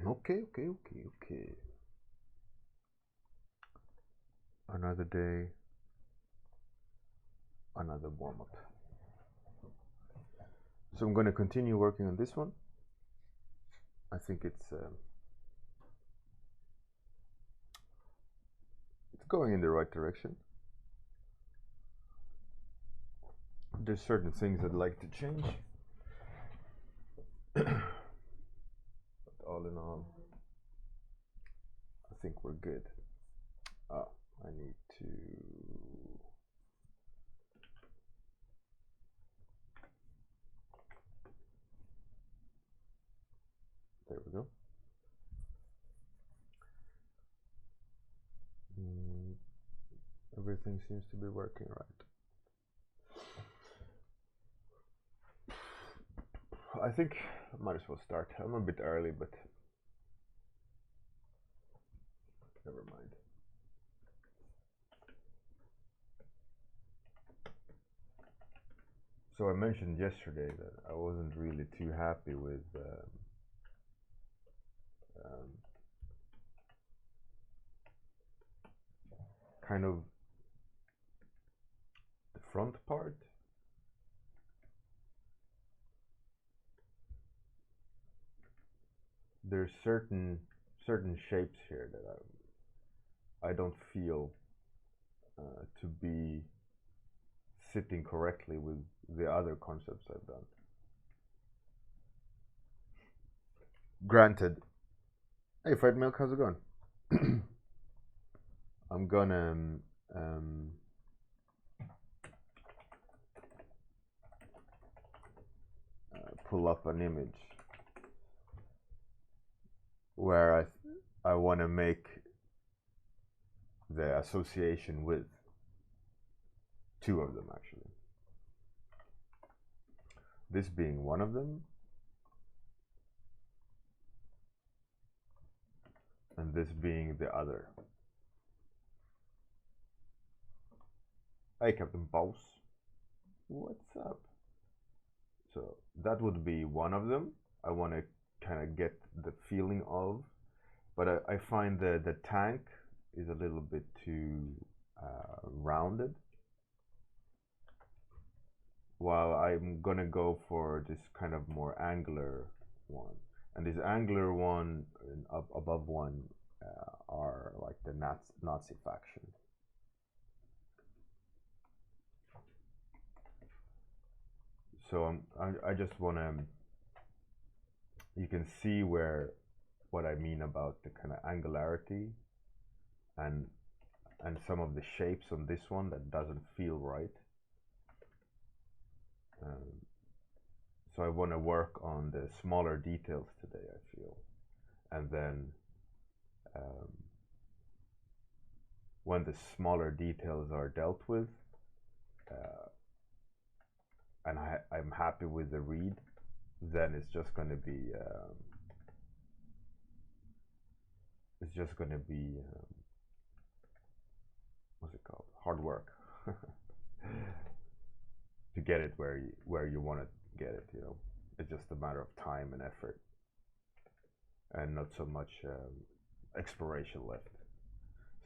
Okay. Another day, another warm up. So I'm going to continue working on this one. I think it's going in the right direction. There's certain things I'd like to change. But all in all, I think we're good. I need to... There we go. Everything seems to be working right. I think I might as well start. I'm a bit early, but never mind. So I mentioned yesterday that I wasn't really too happy with kind of the front part. There's certain shapes here that I don't feel to be sitting correctly with the other concepts I've done. Granted, hey Fred Milk, how's it going? I'm gonna pull up an image where I want to make the association with two of them, actually. This being one of them, and this being the other. Hey Captain Boss, what's up? So that would be one of them. I want to kind of get the feeling of, but I find that the tank is a little bit too rounded, while I'm gonna go for this kind of more angular one. And this angular one up above one are like the Nazi faction. So I just want to, you can see what I mean about the kind of angularity and some of the shapes on this one that doesn't feel right. So I want to work on the smaller details today, I feel. And then when the smaller details are dealt with, and I'm happy with the read, then it's just going to be what's it called? Hard work to get it where you want to get it. You know, it's just a matter of time and effort, and not so much exploration left.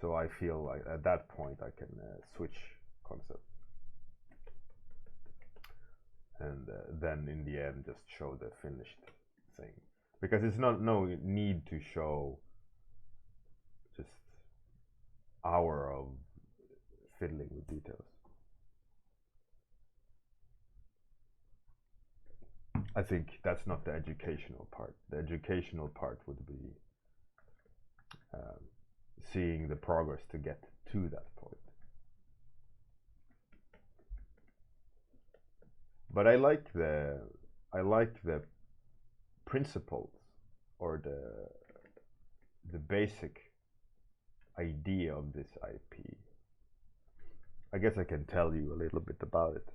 So I feel like at that point I can switch concept, and then in the end just show the finished thing, because it's no need to show just hour of fiddling with details. I think that's not the educational part. The educational part would be seeing the progress to get to that point. But I like the principles, or the basic idea of this IP. I guess I can tell you a little bit about it.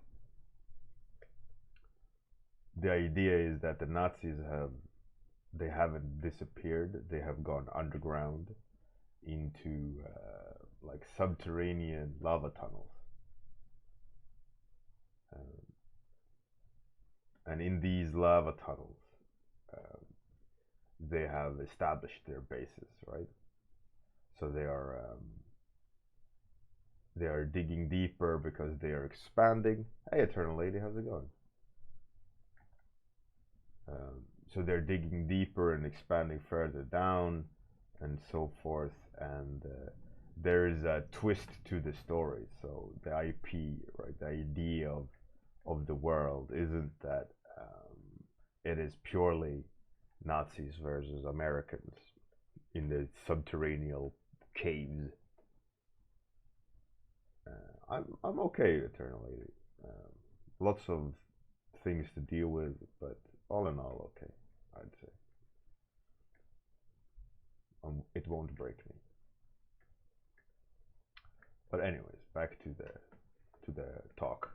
The idea is that the Nazis haven't disappeared. They have gone underground into like subterranean lava tunnels. And in these lava tunnels, they have established their bases, right? So they are digging deeper because they are expanding. Hey, Eternal Lady, how's it going? So they're digging deeper and expanding further down, and so forth. And there is a twist to the story. So the IP, right, the idea of the world isn't that it is purely Nazis versus Americans in the subterranean caves. I'm okay, Eternal Lady. Lots of things to deal with, but all in all, okay, I'd say. It won't break me. But anyways, back to the talk.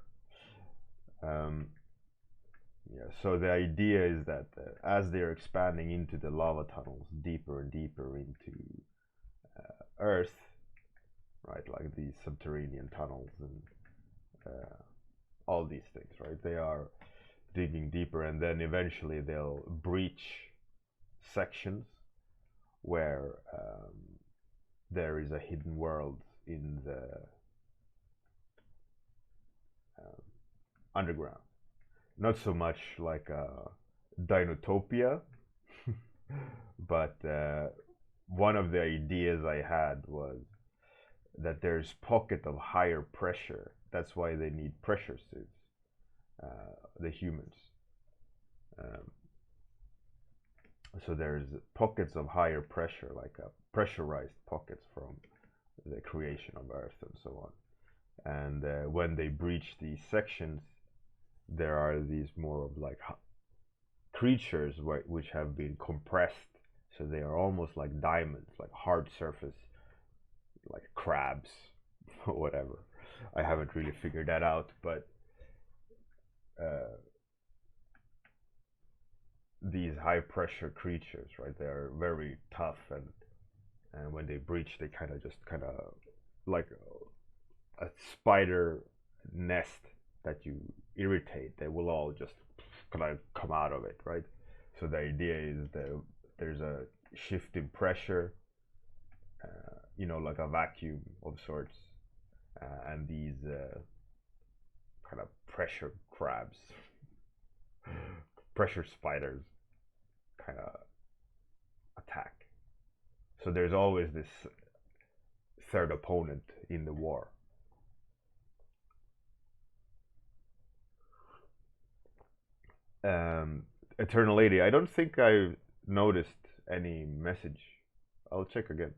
Um, yeah. So the idea is that as they're expanding into the lava tunnels, deeper and deeper into Earth, right, like these subterranean tunnels and all these things, right? They are digging deeper, and then eventually they'll breach sections where there is a hidden world in the underground. Not so much like a Dinotopia, but one of the ideas I had was that there's pocket of higher pressure. That's why they need pressure suits, the humans. So there's pockets of higher pressure, like pressurized pockets from the creation of Earth and so on. And when they breach these sections, there are these more of like creatures which have been compressed, so they are almost like diamonds, like hard surface, like crabs or whatever. I haven't really figured that out, but these high pressure creatures, right? They are very tough, and when they breach, they kind of like a spider nest that you irritate. They will all just kind of come out of it, right? So the idea is that there's a shift in pressure, like a vacuum of sorts, and these kind of pressure crabs, pressure spiders, kind of attack. So there's always this third opponent in the war. Eternal Lady, I don't think I noticed any message. I'll check again.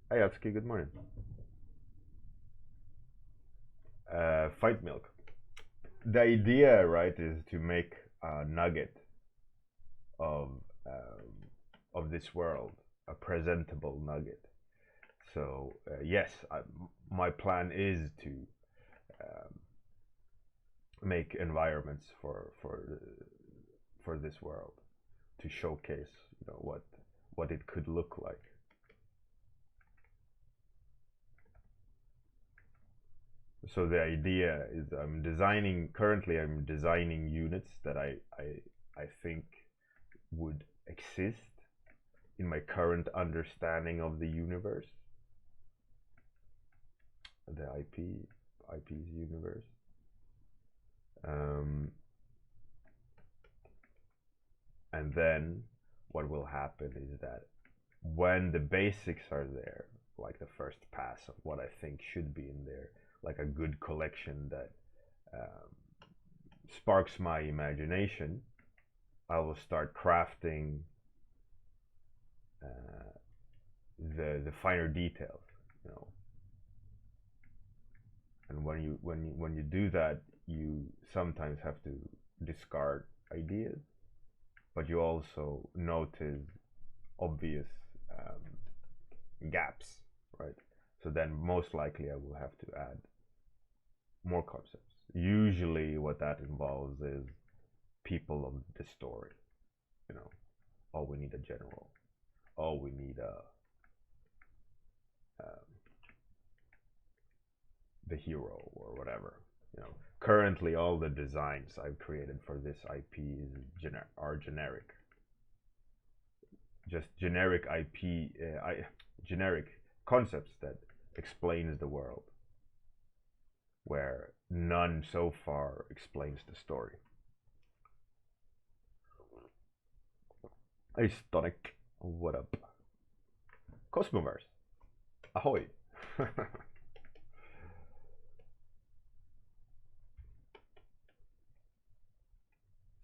Hey Atsuki, good morning. Fight milk. The idea, right, is to make a nugget of this world, a presentable nugget. So yes, my plan is to make environments for this world, to showcase, what it could look like. So the idea is currently I'm designing units that I think would exist in my current understanding of the universe, the IP's universe. And then what will happen is that when the basics are there, like the first pass of what I think should be in there, like a good collection that sparks my imagination, I will start crafting the finer details, And when you do that, you sometimes have to discard ideas, but you also notice obvious gaps, right? So then most likely I will have to add more concepts. Usually what that involves is people of the story, oh, we need a general, oh, we need the hero or whatever, Currently all the designs I've created for this IP are generic. Just generic IP, generic concepts that explains the world, where none so far explains the story. Hey Stonic, what up? Cosmoverse, ahoy!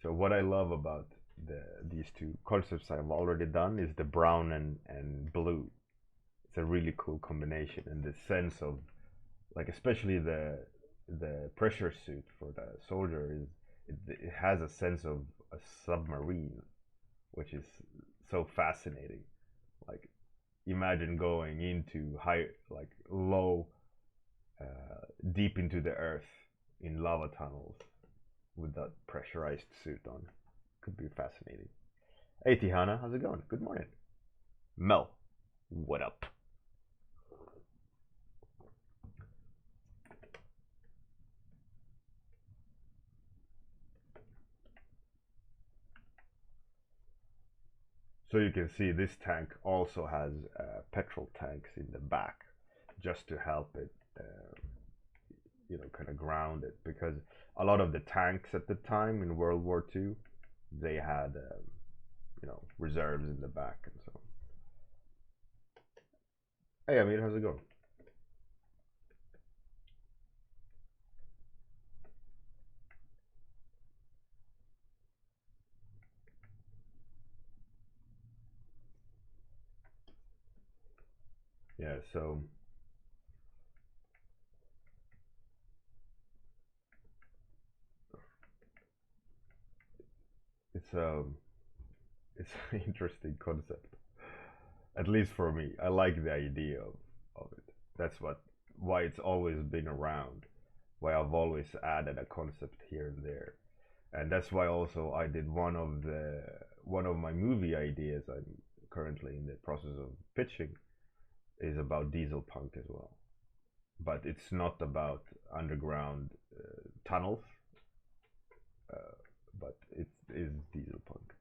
So what I love about these two concepts I've already done is the brown and blue. It's a really cool combination, and the sense of, like, especially the pressure suit for the soldier is it has a sense of a submarine, which is so fascinating. Like, imagine going into high, like low, deep into the earth in lava tunnels with that pressurized suit on. Could be fascinating. Hey Tihana, how's it going? Good morning. Mel, what up? So you can see this tank also has petrol tanks in the back, just to help it, kind of ground it, because a lot of the tanks at the time in World War II, they had, reserves in the back and so on. Hey Amir, how's it going? Yeah, so it's it's an interesting concept. At least for me, I like the idea of it. That's why it's always been around. Why I've always added a concept here and there, and that's why also I did one of my movie ideas. I'm currently in the process of pitching is about dieselpunk as well, but it's not about underground tunnels, but it is dieselpunk.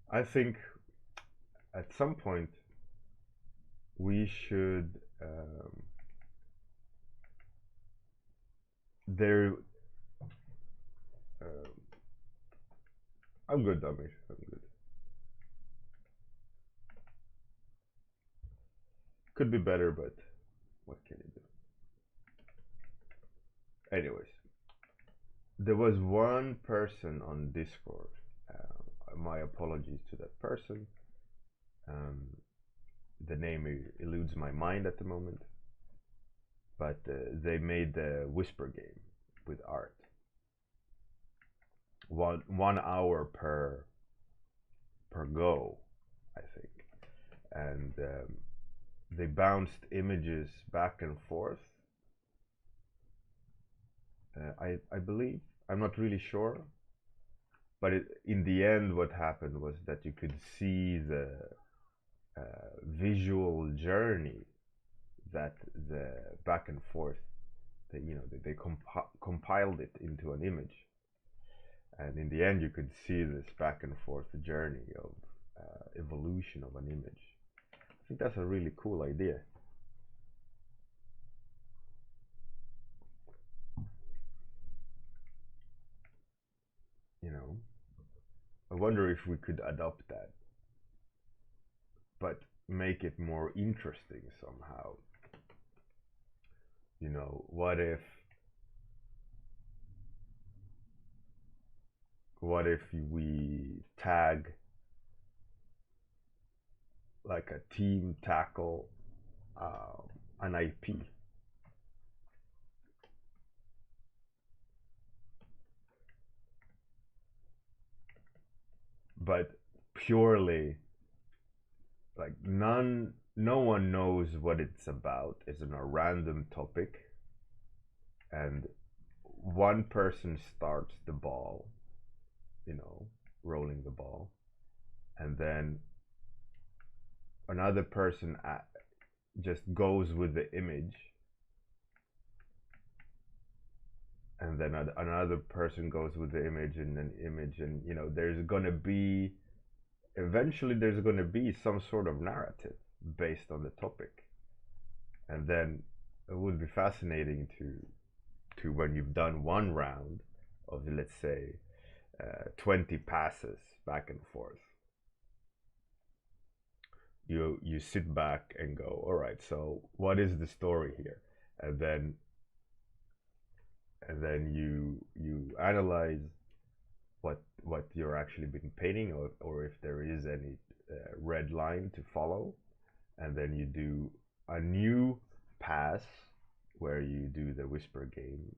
I think at some point we should, there. Um, I'm good, Damir. I'm good. Could be better, but what can you do? Anyways, there was one person on Discord. My apologies to that person. Um, the name eludes my mind at the moment. But they made the Whisper game with art. 1 hour per go, I think, and they bounced images back and forth. I believe, I'm not really sure, but in the end, what happened was that you could see the visual journey that the back and forth, they compiled it into an image, and in the end, you could see this back and forth journey of evolution of an image. I think that's a really cool idea. I wonder if we could adopt that, but make it more interesting somehow. What if we tag like a team tackle an IP, but purely like no one knows what it's about. It's a random topic, and one person starts the ball, rolling the ball, and then another person just goes with the image, and then another person goes with the image and an image, and eventually there's gonna be some sort of narrative based on the topic, and then it would be fascinating to when you've done one round of, let's say, 20 passes back and forth, you sit back and go, all right, so what is the story here? And then you analyze what you're actually been painting, or if there is any red line to follow, and then you do a new pass where you do the whisper game,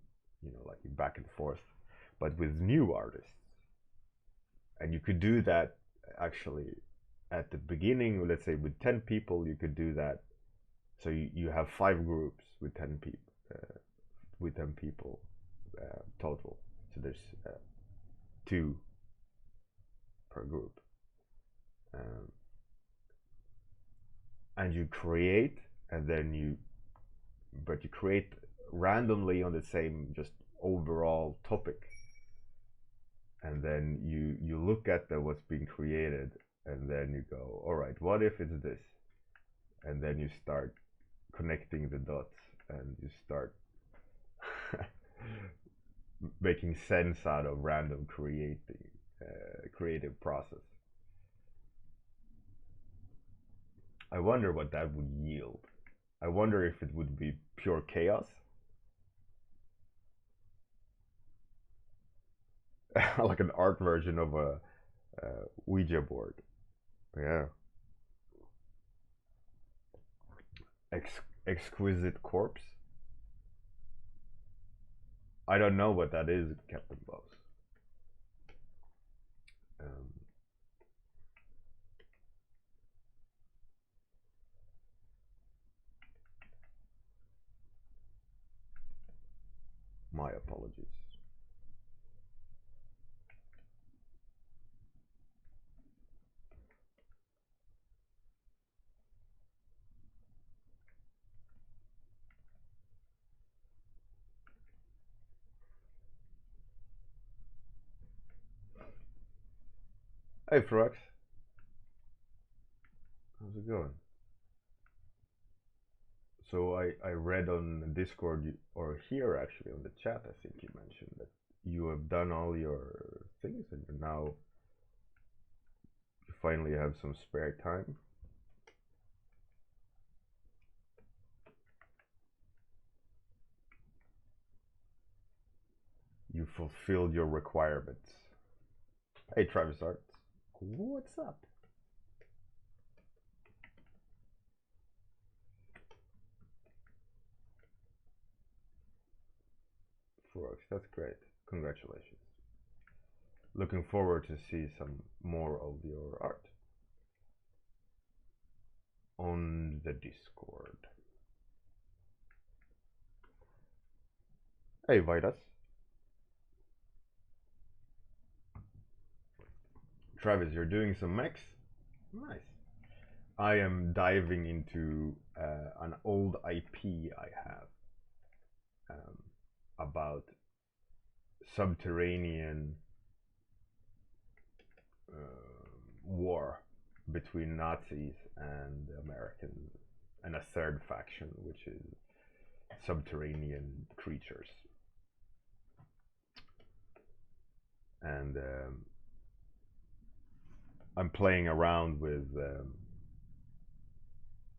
like back and forth, but with new artists. And you could do that actually at the beginning, let's say with 10 people, you could do that. So you have 5 groups with 10 people total. So there's 2 per group. And you create, but you create randomly on the same just overall topic. And then you look at what's being created, and then you go, all right, what if it's this? And then you start connecting the dots, and you start making sense out of random creative process. I wonder what that would yield. I wonder if it would be pure chaos. Like an art version of a Ouija board. Yeah. Exquisite corpse. I don't know what that is, Captain Boss. My apologies. Hey, Frox. How's it going? So I read on Discord, or here actually on the chat, I think you mentioned that you have done all your things and now you finally have some spare time. You fulfilled your requirements. Hey, Travis Arts. What's up? Frox, that's great. Congratulations. Looking forward to see some more of your art on the Discord. Hey, Vitas. Travis, you're doing some mechs? Nice. I am diving into an old IP I have about subterranean war between Nazis and Americans, and a third faction, which is subterranean creatures. And I'm playing around with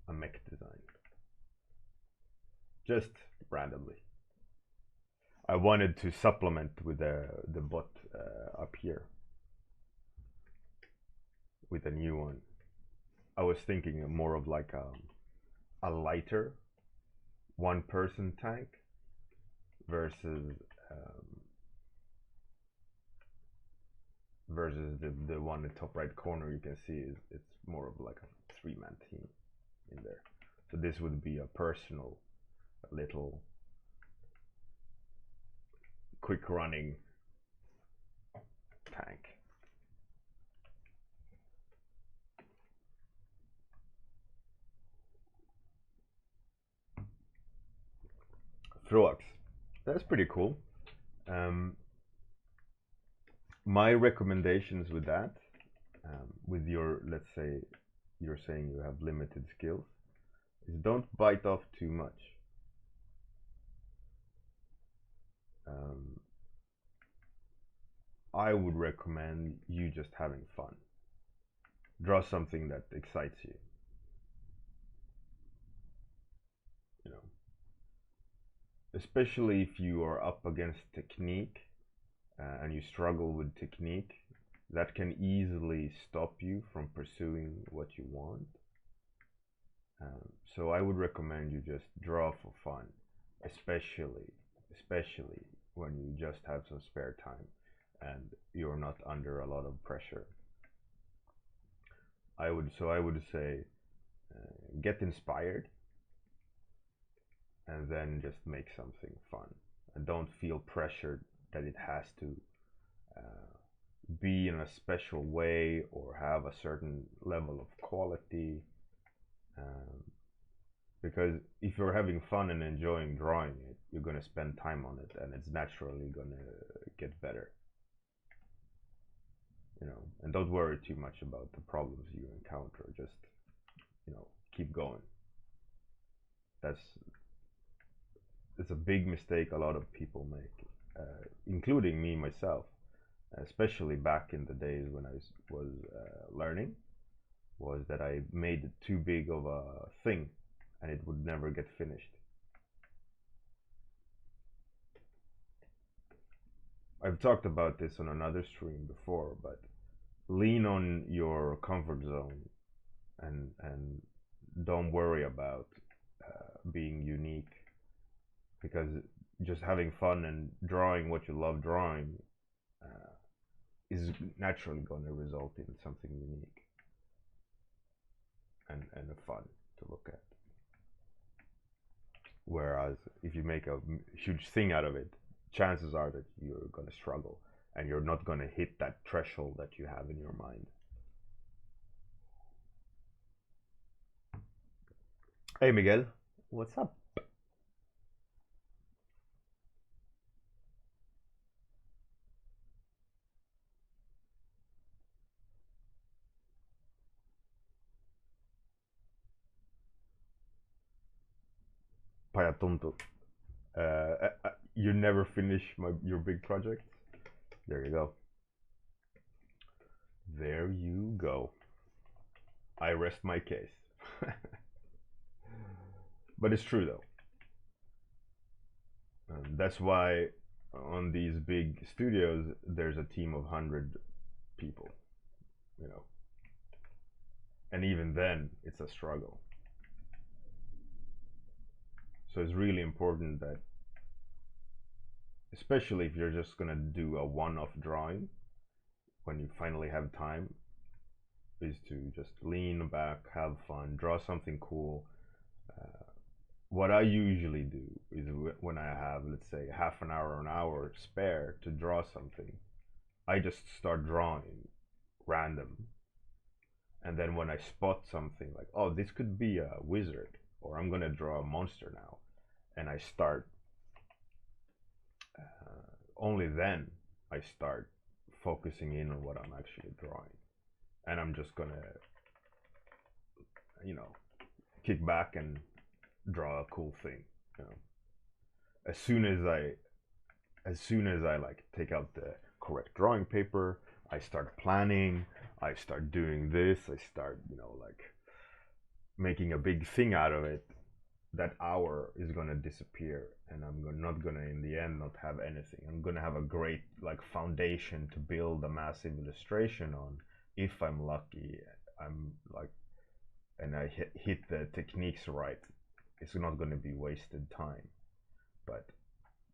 a mech design, just randomly. I wanted to supplement with the bot up here with a new one. I was thinking more of like a lighter one-person tank versus versus the one in the top right corner you can see is it's more of like a three-man team in there. So this would be a personal, little, quick running tank. Throax. That's pretty cool. Um, my recommendations with that, with your, let's say, you're saying you have limited skills, is don't bite off too much. I would recommend you just having fun. Draw something that excites you. You know, especially if you are up against technique and you struggle with technique, that can easily stop you from pursuing what you want. So I would recommend you just draw for fun, especially when you just have some spare time and you're not under a lot of pressure. I would say get inspired and then just make something fun, and don't feel pressured that it has to be in a special way or have a certain level of quality. Because if you're having fun and enjoying drawing it, you're going to spend time on it and it's naturally going to get better. You know, and don't worry too much about the problems you encounter. Just, you know, keep going. It's a big mistake a lot of people make, including me myself, especially back in the days when I was learning, was that I made it too big of a thing and it would never get finished. I've talked about this on another stream before, but lean on your comfort zone and don't worry about being unique, because just having fun and drawing what you love drawing is naturally going to result in something unique and fun to look at. Whereas if you make a huge thing out of it, chances are that you're going to struggle and you're not going to hit that threshold that you have in your mind. Hey Miguel, what's up? Payatonto. You never finish your big projects? There you go. There you go. I rest my case. But it's true though. That's why on these big studios there's a team of 100 people, you know. And even then it's a struggle. So it's really important that, especially if you're just gonna do a one-off drawing, when you finally have time, is to just lean back, have fun, draw something cool. What I usually do is when I have, let's say, half an hour or an hour spare to draw something, I just start drawing random. And then when I spot something like, oh, this could be a wizard, or I'm gonna draw a monster now, and I start, only then I start focusing in on what I'm actually drawing. And I'm just gonna, you know, kick back and draw a cool thing, you know. As soon as I like take out the correct drawing paper, I start planning, I start doing this, I start, you know, like making a big thing out of it. That hour is gonna disappear, and I'm not gonna in the end not have anything. I'm gonna have a great like foundation to build a massive illustration on if I'm lucky. I'm like, and I hit the techniques right. It's not gonna be wasted time. But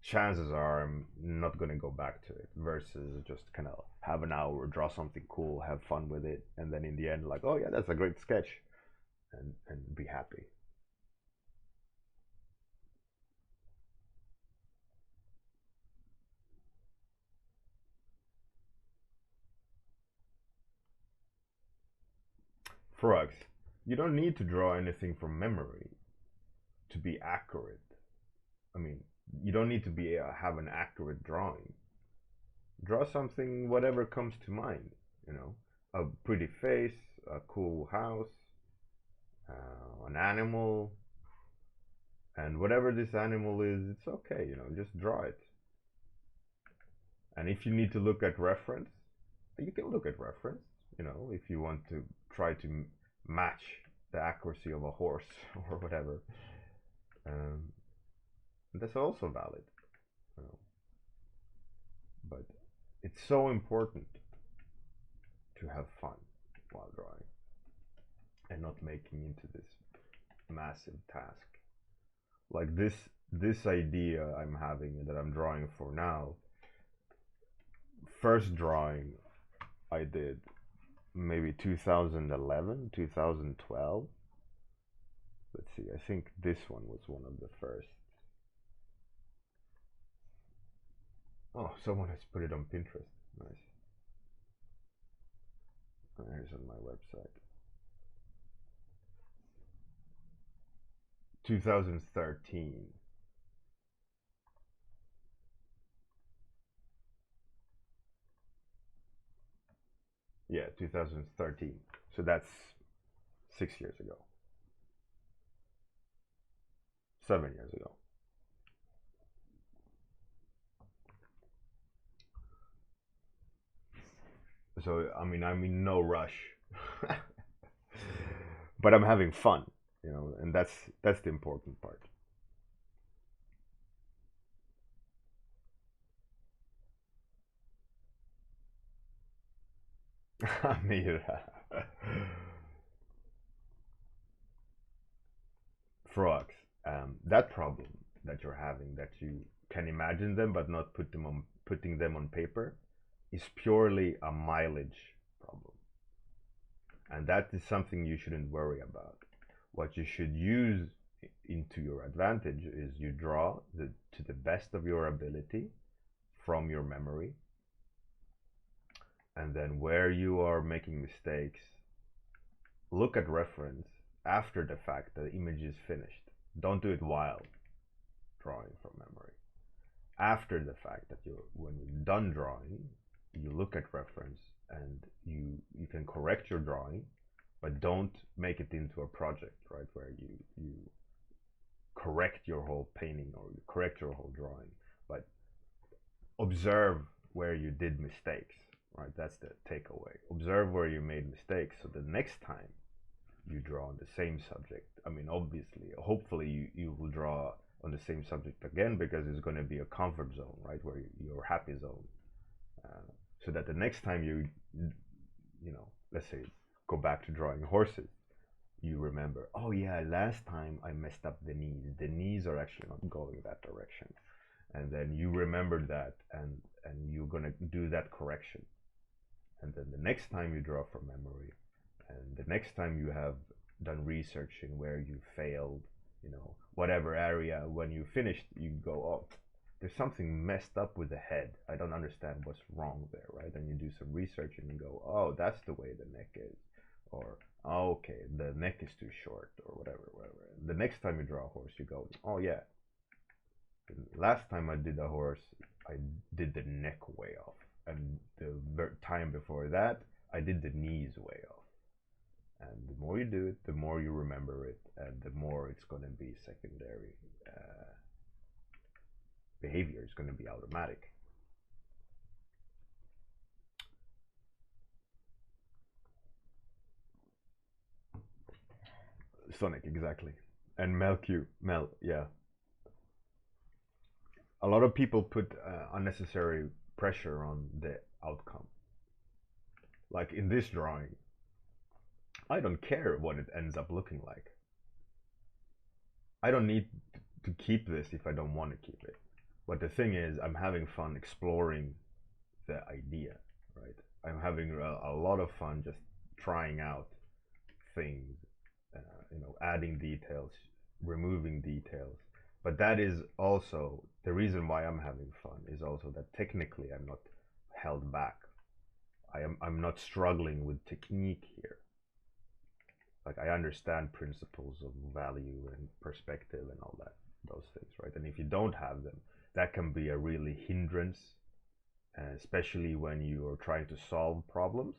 chances are I'm not gonna go back to it. Versus just kind of have an hour, draw something cool, have fun with it, and then in the end, like, oh yeah, that's a great sketch, and be happy. Frogs, you don't need to draw anything from memory to be accurate. I mean, you don't need to be have an accurate drawing. Draw something, whatever comes to mind. You know, a pretty face, a cool house, an animal, and whatever this animal is, it's okay. You know, just draw it. And if you need to look at reference, you can look at reference. You know, if you want to try to match the accuracy of a horse or whatever, um, that's also valid. You know. But it's so important to have fun while drawing and not making into this massive task. Like this idea I'm having that I'm drawing for now. First drawing I did maybe 2011, 2012. Let's see, I think this one was one of the first. Oh, someone has put it on Pinterest. Nice. Here's on my website. 2013. Yeah, 2013. So that's 6 years ago. 7 years ago. So I'm in no rush, but I'm having fun, you know, and that's the important part. Mira. Frogs. That problem that you're having, that you can imagine them but not putting them on paper, is purely a mileage problem, and that is something you shouldn't worry about. What you should use into your advantage is you draw to the best of your ability from your memory, and then where you are making mistakes, look at reference after the fact the image is finished. Don't do it while drawing from memory. After the fact that when you're done drawing, you look at reference and you can correct your drawing, but don't make it into a project, right? Where you correct your whole painting or you correct your whole drawing, but observe where you did mistakes, right? That's the takeaway. Observe where you made mistakes, so the next time you draw on the same subject, I mean, obviously, hopefully you will draw on the same subject again, because it's going to be a comfort zone, right? Where your happy zone, so that the next time you know, let's say, go back to drawing horses, you remember, oh yeah, last time I messed up the knees. The knees are actually not going that direction, and then you remembered that, and you're gonna do that correction, and then the next time you draw from memory, and the next time you have done research in where you failed, you know, whatever area, when you finished, you go, oh, there's something messed up with the head. I don't understand what's wrong there, right? And you do some research and you go, oh, that's the way the neck is, or oh, okay, the neck is too short, or whatever, whatever. The next time you draw a horse, you go, oh yeah, last time I did a horse, I did the neck way off, and the time before that, I did the knees way off. And the more you do it, the more you remember it, and the more it's going to be secondary behavior. It's going to be automatic. Sonic, exactly. And Mel, yeah. A lot of people put unnecessary pressure on the outcome. Like in this drawing, I don't care what it ends up looking like. I don't need to keep this if I don't want to keep it. But the thing is, I'm having fun exploring the idea, right? I'm having a lot of fun just trying out things, adding details, removing details. But that is also the reason why I'm having fun, is also that technically I'm not held back. I'm not struggling with technique here. Like, I understand principles of value and perspective and all that, those things, right? And if you don't have them, that can be a really hindrance, especially when you are trying to solve problems.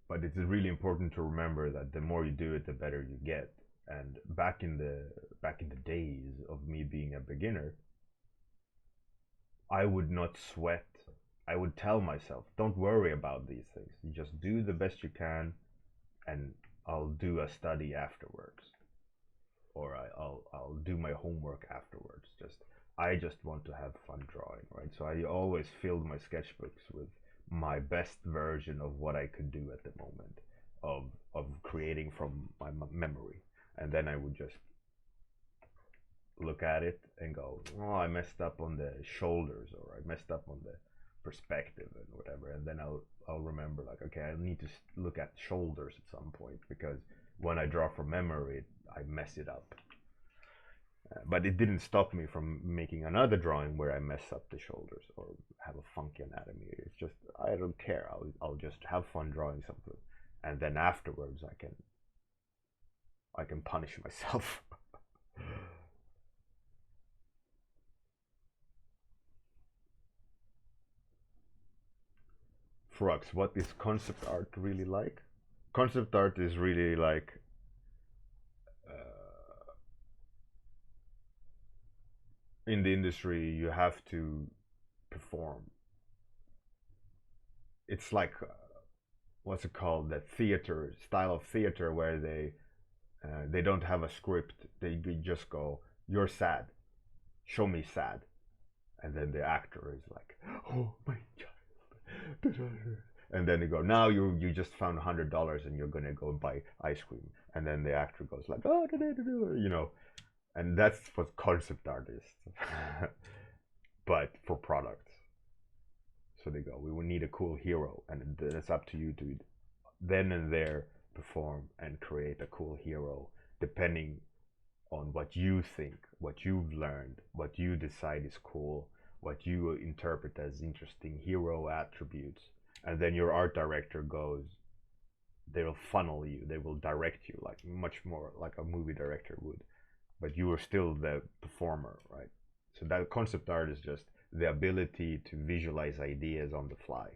But it's really important to remember that the more you do it, the better you get. And back in the days of me being a beginner, I would not sweat. I would tell myself, don't worry about these things. You just do the best you can, and I'll do a study afterwards, or I'll do my homework afterwards. I just want to have fun drawing, right? So I always filled my sketchbooks with my best version of what I could do at the moment, of creating from my memory, and then I would just look at it and go, oh, I messed up on the shoulders, or I messed up on the perspective and whatever, and then I'll remember, like, okay, I need to look at shoulders at some point, because when I draw from memory, I mess it up. But it didn't stop me from making another drawing where I mess up the shoulders or have a funky anatomy. It's just, I don't care. I'll just have fun drawing something, and then afterwards I can punish myself. Frux, what is concept art really like? Concept art is really like in the industry, you have to perform. It's like what's it called? That theater style of theater where they don't have a script. They just go, "You're sad. Show me sad," and then the actor is like, "Oh my child," and then they go, "Now you just found $100 and you're gonna go buy ice cream," and then the actor goes like, "Oh, and that's what concept art is, but for products. So they go, we will need a cool hero, and it's up to you to then and there perform and create a cool hero, depending on what you think, what you've learned, what you decide is cool, what you interpret as interesting hero attributes, and then your art director goes, they will funnel you, they will direct you like much more like a movie director would, but you are still the performer, right? So that concept art is just the ability to visualize ideas on the fly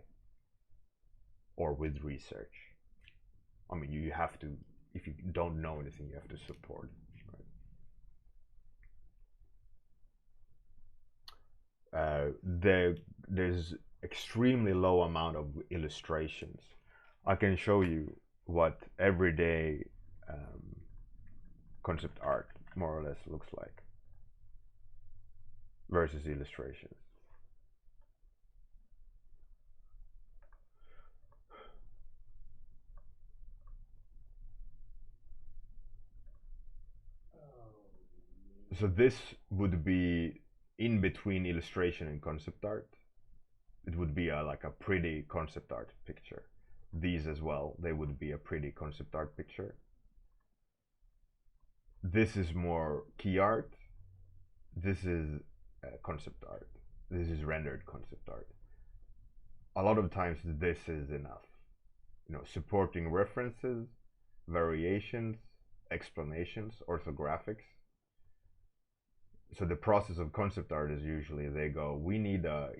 or with research. I mean, you have to, if you don't know anything, you have to support it, right? There's extremely low amount of illustrations. I can show you what everyday concept art more or less looks like versus illustrations. So this would be in between illustration and concept art. It would be like a pretty concept art picture. These as well, they would be a pretty concept art picture. This is more key art. This is concept art. This is rendered concept art. A lot of times this is enough. Supporting references, variations, explanations, orthographics. So the process of concept art is usually they go, we need a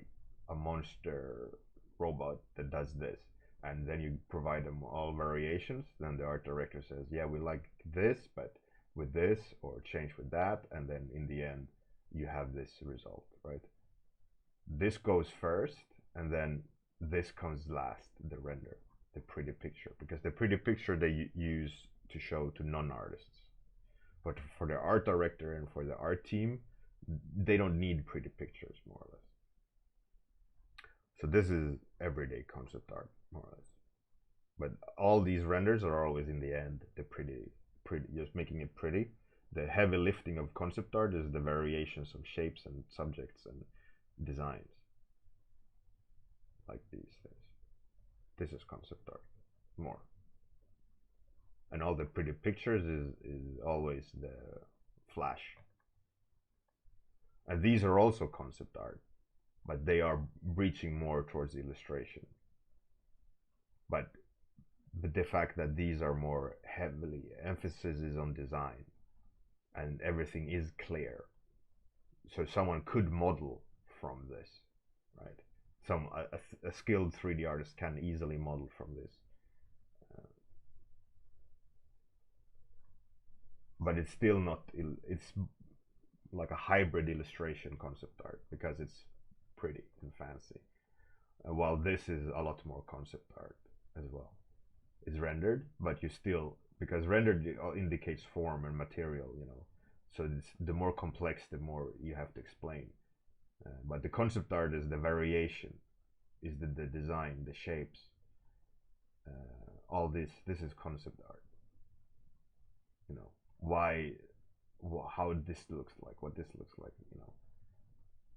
monster robot that does this, and then you provide them all variations. Then the art director says, yeah, we like this, but with this, or change with that, and then in the end you have this result, right? This goes first, and then this comes last, the render, the pretty picture, because the pretty picture they use to show to non-artists. But for the art director and for the art team, they don't need pretty pictures, more or less. So this is everyday concept art, more or less. But all these renders are always in the end the pretty, just making it pretty. The heavy lifting of concept art is the variations of shapes and subjects and designs, like these things. This is concept art more. And all the pretty pictures is always the flash. And these are also concept art, but they are reaching more towards illustration. But the fact that these are more heavily, emphasis is on design, and everything is clear. So someone could model from this, right? A skilled 3D artist can easily model from this. But it's still not, it's like a hybrid illustration concept art because it's pretty and fancy. While this is a lot more concept art as well. It's rendered, but you still, because rendered indicates form and material, you know. So it's, the more complex, the more you have to explain. But the concept art is the variation, is the design, the shapes. All this is concept art. You know, why, how this looks like, what this looks like, you know,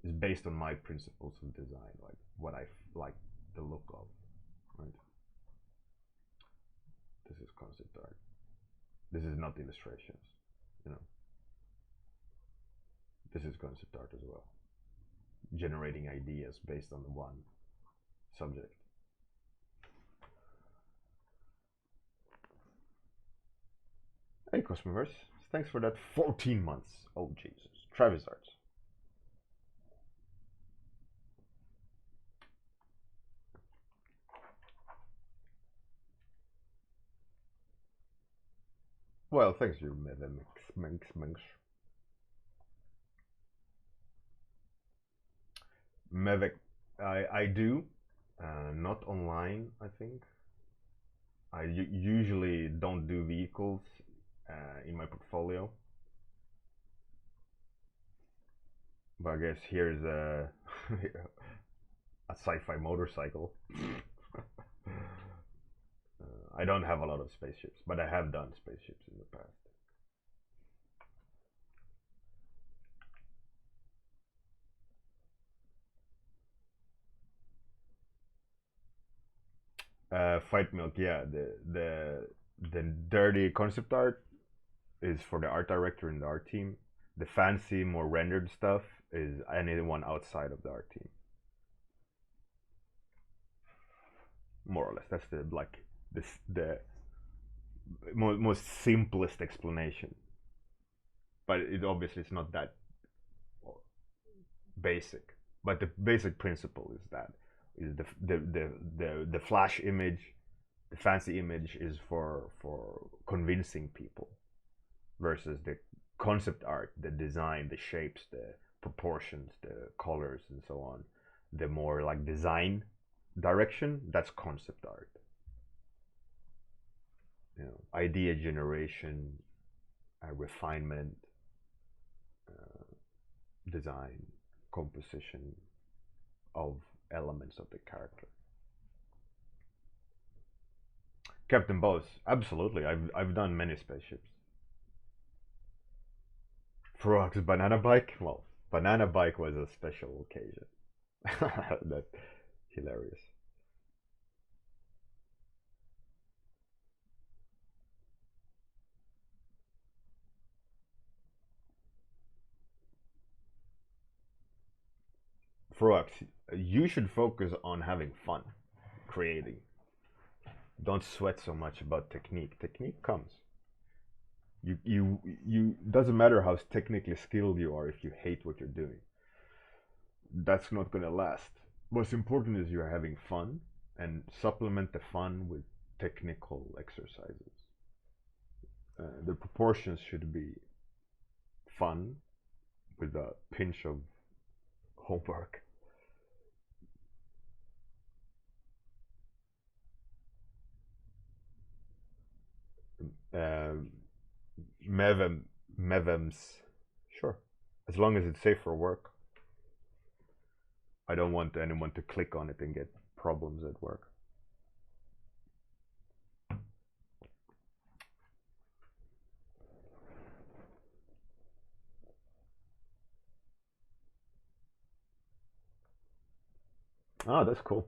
is based on my principles of design, like what I like the look of, right? This is concept art. This is not illustrations, you know. This is concept art as well. Generating ideas based on one subject. Hey Cosmoverse, thanks for that 14 months. Oh Jesus. Travis Arts. Well, thanks you, Mevemix. Mevek, I do, not online, I think. I usually don't do vehicles in my portfolio. But I guess here's a a sci-fi motorcycle. I don't have a lot of spaceships, but I have done spaceships in the past. Fight Milk, yeah. The dirty concept art is for the art director and the art team. The fancy, more rendered stuff is anyone outside of the art team. More or less, that's the like the most simplest explanation. But it obviously is not that basic. But the basic principle is that is the flash image, the fancy image is for convincing people, versus the concept art, the design, the shapes, the proportions, the colors, and so on. The more like design direction, that's concept art. You know, idea generation, refinement, design, composition of elements of the character. Captain Boss, absolutely. I've done many spaceships. Frog's banana bike. Well, banana bike was a special occasion. That's hilarious. Frogs, you should focus on having fun creating. Don't sweat so much about technique. Technique comes. You doesn't matter how technically skilled you are if you hate what you're doing. That's not gonna last. What's important is you're having fun, and supplement the fun with technical exercises. The proportions should be fun with a pinch of homework. Mevems, sure, as long as it's safe for work. I don't want anyone to click on it and get problems at work. Oh, that's cool.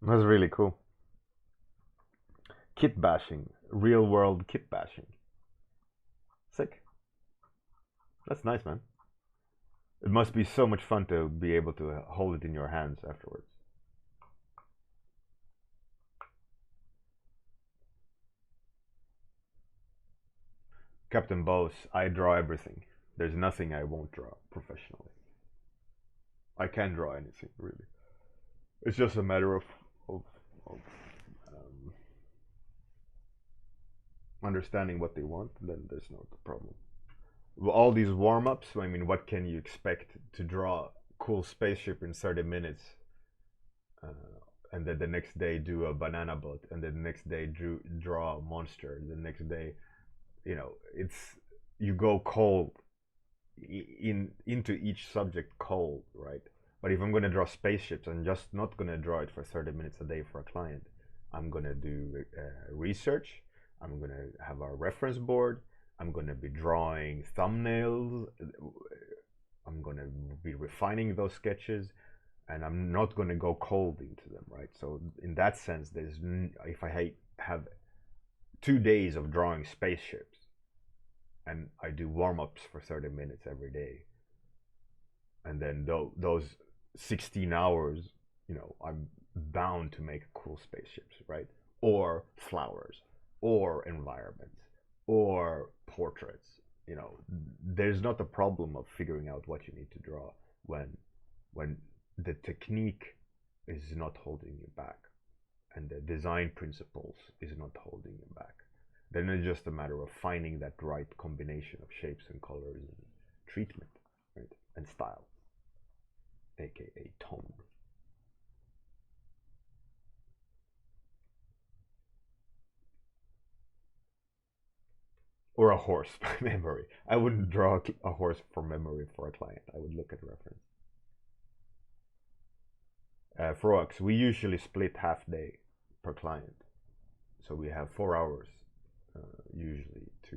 That's really cool. Kit bashing, real world kit bashing. Sick. That's nice, man. It must be so much fun to be able to hold it in your hands afterwards. Captain Boss, I draw everything. There's nothing I won't draw professionally. I can draw anything, really. It's just a matter of, of understanding what they want, then there's no problem. All these warm-ups, I mean, what can you expect to draw a cool spaceship in 30 minutes, and then the next day do a banana boat, and then the next day draw a monster, the next day, you know, it's, you go cold into each subject cold, right? But if I'm going to draw spaceships, I'm just not going to draw it for 30 minutes a day for a client. I'm going to do research. I'm going to have a reference board. I'm going to be drawing thumbnails. I'm going to be refining those sketches, and I'm not going to go cold into them, right? So in that sense, there's, if I have 2 days of drawing spaceships, and I do warm-ups for 30 minutes every day, and then those 16 hours, you know, I'm bound to make cool spaceships, right? Or flowers, or environments, or portraits. You know, there's not a problem of figuring out what you need to draw when the technique is not holding you back, and the design principles is not holding you back. Then it's just a matter of finding that right combination of shapes and colors and treatment, right? And style, aka tone. Or a horse by memory. I wouldn't draw a horse from memory for a client. I would look at reference. Froax, we usually split half day per client. So we have 4 hours usually to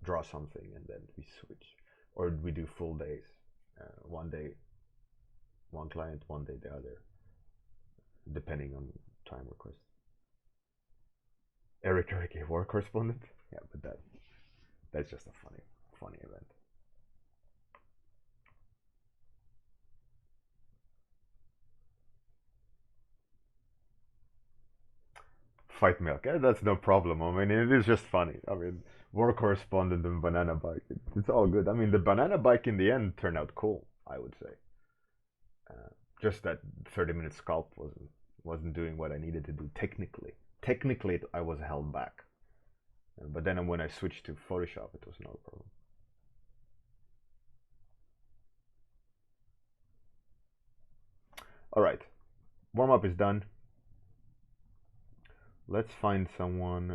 draw something, and then we switch. Or we do full days. One day, one client, one day the other, depending on time request. Eric Turkey, war correspondent? Yeah, but that's just a funny event. Fight milk, that's no problem. I mean, it is just funny. I mean, war correspondent and banana bike, it's all good. I mean, the banana bike in the end turned out cool, I would say. Just that 30-minute sculpt wasn't doing what I needed to do technically. Technically, I was held back. But then when I switched to Photoshop, it was no problem. All right, warm up is done. Let's find someone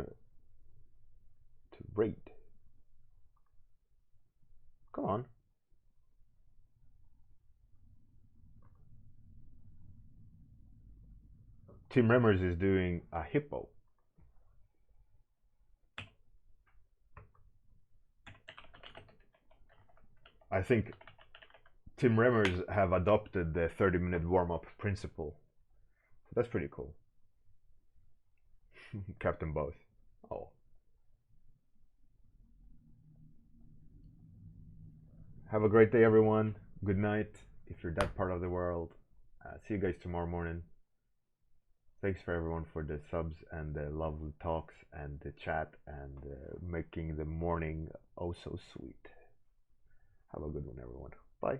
to rate. Come on. Tim Remmers is doing a hippo. I think Tim Remmers have adopted the 30-minute warm-up principle. So that's pretty cool. Captain Both. Oh. Have a great day, everyone. Good night, if you're that part of the world. See you guys tomorrow morning. Thanks for everyone for the subs and the lovely talks and the chat and making the morning oh so sweet. Have a good one, everyone. Bye.